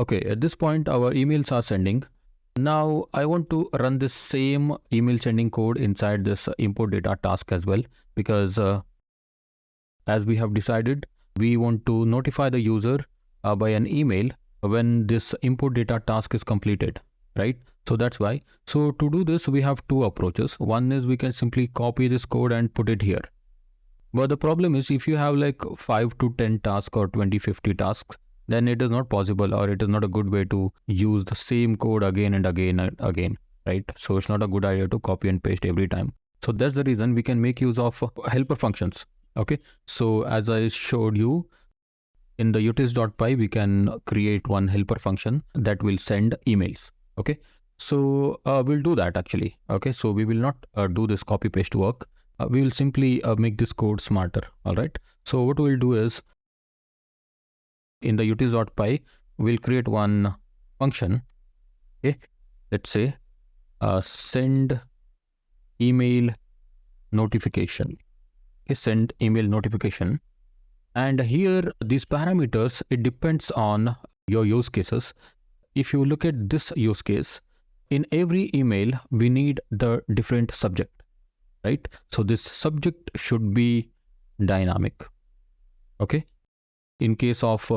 Okay, at this point our emails are sending. Now I want to run this same email sending code inside this import data task as well, because as we have decided, we want to notify the user by an email when this import data task is completed, right? So that's why. So to do this, we have two approaches. One is we can simply copy this code and put it here. But the problem is if you have like 5 to 10 tasks or 20-50 tasks, then it is not possible, or it is not a good way to use the same code again and again and again, right? So it's not a good idea to copy and paste every time. So that's the reason we can make use of helper functions. Okay, so as I showed you in the utils.py, we can create one helper function that will send emails. Okay, so we'll do that actually. Okay, so we will not do this copy paste work. We will simply make this code smarter. All right, so what we'll do is in the utils.py, we'll create one function. Okay, let's say send email notification. Okay, send email notification. And here these parameters, it depends on your use cases. If you look at this use case, in every email we need the different subject, right? So this subject should be dynamic. Okay, in case of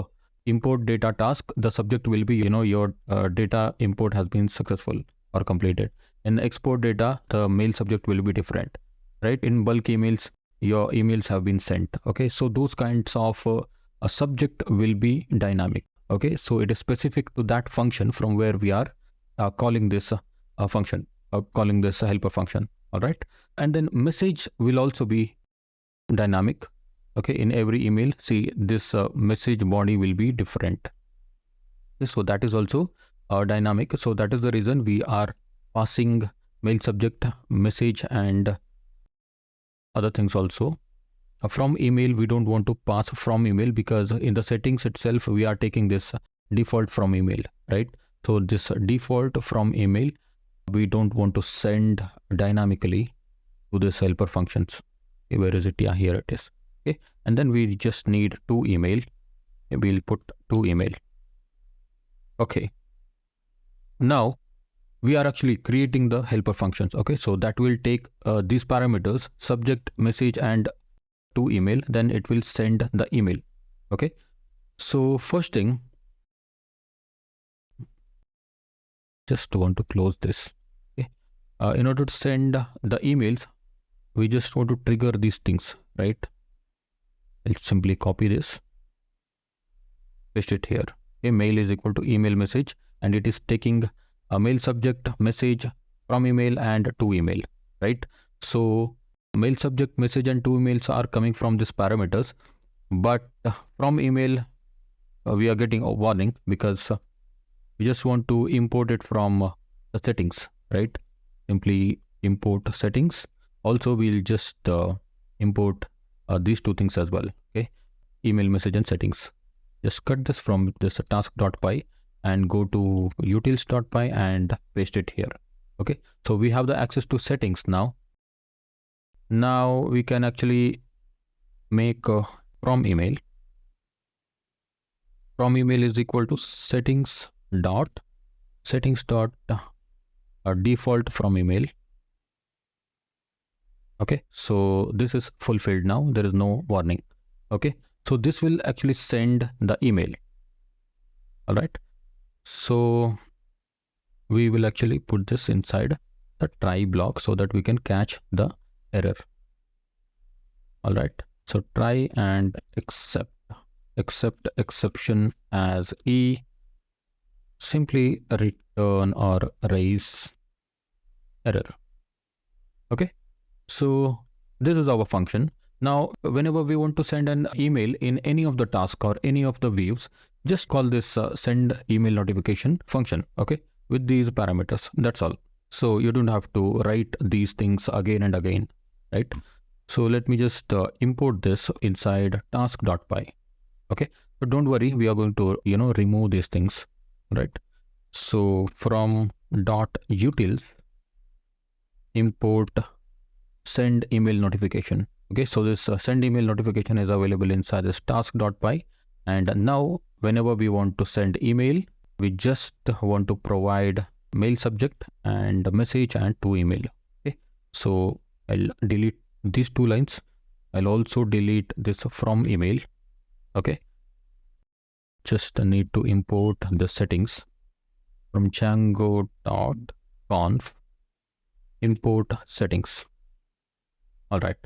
import data task, the subject will be, your data import has been successful or completed. In export data, the mail subject will be different, right? In bulk emails, your emails have been sent. Okay, so those kinds of a subject will be dynamic. Okay, so it is specific to that function from where we are calling this function, calling this helper function. All right, and then message will also be dynamic. Okay, in every email, see this message body will be different. Okay, so that is also dynamic. So that is the reason we are passing mail subject, message, and other things also. From email, we don't want to pass from email because in the settings itself, we are taking this default from email, right? So this default from email, we don't want to send dynamically to this helper functions. Okay, where is it? Yeah, here it is. Okay, and then we just need to email. Okay, we'll put to email. Okay, now we are actually creating the helper functions. Okay, so that will take these parameters, subject, message, and to email, then it will send the email. Okay, so first thing, just want to close this. Okay, in order to send the emails, we just want to trigger these things, right? I'll simply copy this, paste it here. Okay, mail is equal to email message, and it is taking a mail subject, message, from email, and to email, right? So mail subject, message, and to emails are coming from these parameters, but from email we are getting a warning because we just want to import it from the settings, right? Simply import settings. Also, we'll just import these two things as well. Okay, email, message, and settings. Just cut this from this task.py and go to utils.py and paste it here. Okay, so we have the access to settings now. Now we can actually make from email. From email is equal to settings dot default from email. Okay, so this is fulfilled now. There is no warning. Okay, so this will actually send the email. All right, so we will actually put this inside the try block so that we can catch the error. All right, so try and accept exception as E, simply return or raise error. Okay, so this is our function. Now whenever we want to send an email in any of the task or any of the views, just call this send email notification function. Okay, with these parameters, that's all. So you don't have to write these things again and again, right? So let me just import this inside task.py. Okay, but don't worry, we are going to remove these things, right? So from .utils import send email notification. Okay, so this send email notification is available inside this task.py, and now whenever we want to send email, we just want to provide mail subject and message and to email. Okay, so I'll delete these two lines. I'll also delete this from email. Okay, just need to import the settings from django.conf import settings. All right,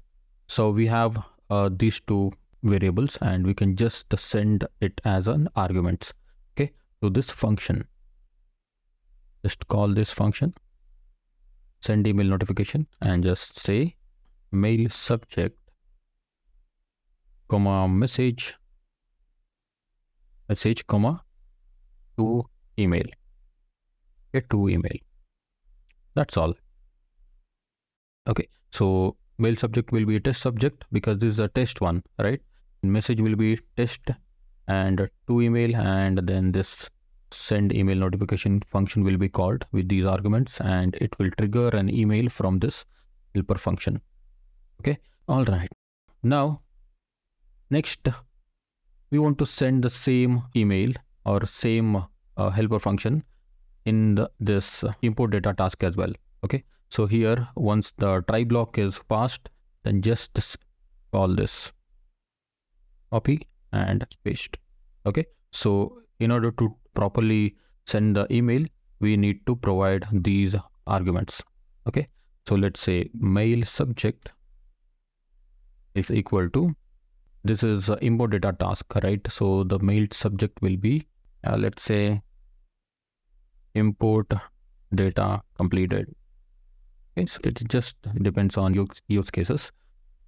so we have these two variables and we can just send it as an arguments, okay, to this function. Just call this function send email notification and just say mail subject comma message comma to email. Okay, to email. That's all. Okay, so mail subject will be a test subject because this is a test one, right? Message will be test and to email, and then this send email notification function will be called with these arguments and it will trigger an email from this helper function. Okay, all right. Now, next, we want to send the same email or same helper function in this import data task as well. Okay, so here once the try block is passed, then just call this copy and paste. Okay, so in order to properly send the email, we need to provide these arguments. Okay, so let's say mail subject is equal to, this is import data task, right? So the mail subject will be let's say import data completed. Okay, so it just depends on your use cases.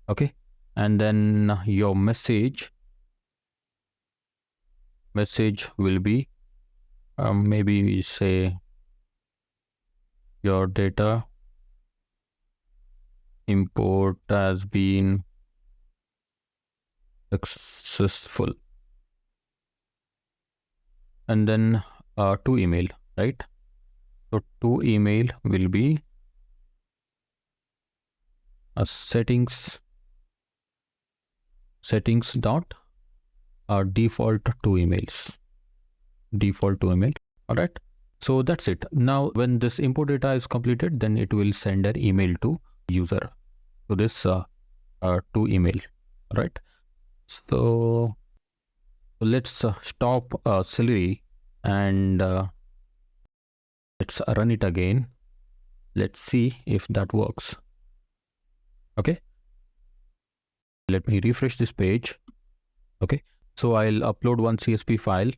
Okay, and then your message will be maybe we say your data import has been successful, and then to email, right? So to email will be a settings dot default to emails, all right? So that's it. Now when this import data is completed, then it will send an email to user to this to email, right? So let's stop Celery and let's run it again. Let's see if that works. Okay, let me refresh this page. Okay, so I'll upload one CSV file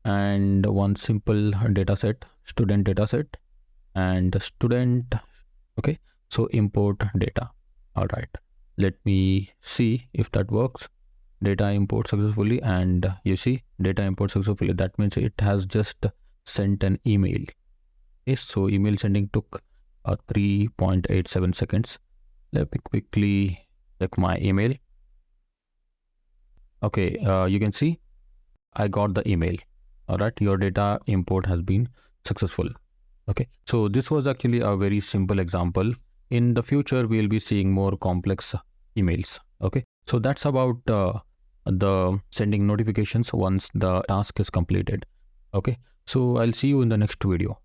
and one simple data set, student data set, and the student. Okay, so import data. All right, let me see if that works. Data import successfully, and you see data import successfully. That means it has just sent an email. Okay, so email sending took 3.87 seconds. Let me quickly check my email. Okay, you can see I got the email. All right, your data import has been successful. Okay, so this was actually a very simple example. In the future, we'll be seeing more complex emails. Okay, so that's about the sending notifications once the task is completed. Okay, so I'll see you in the next video.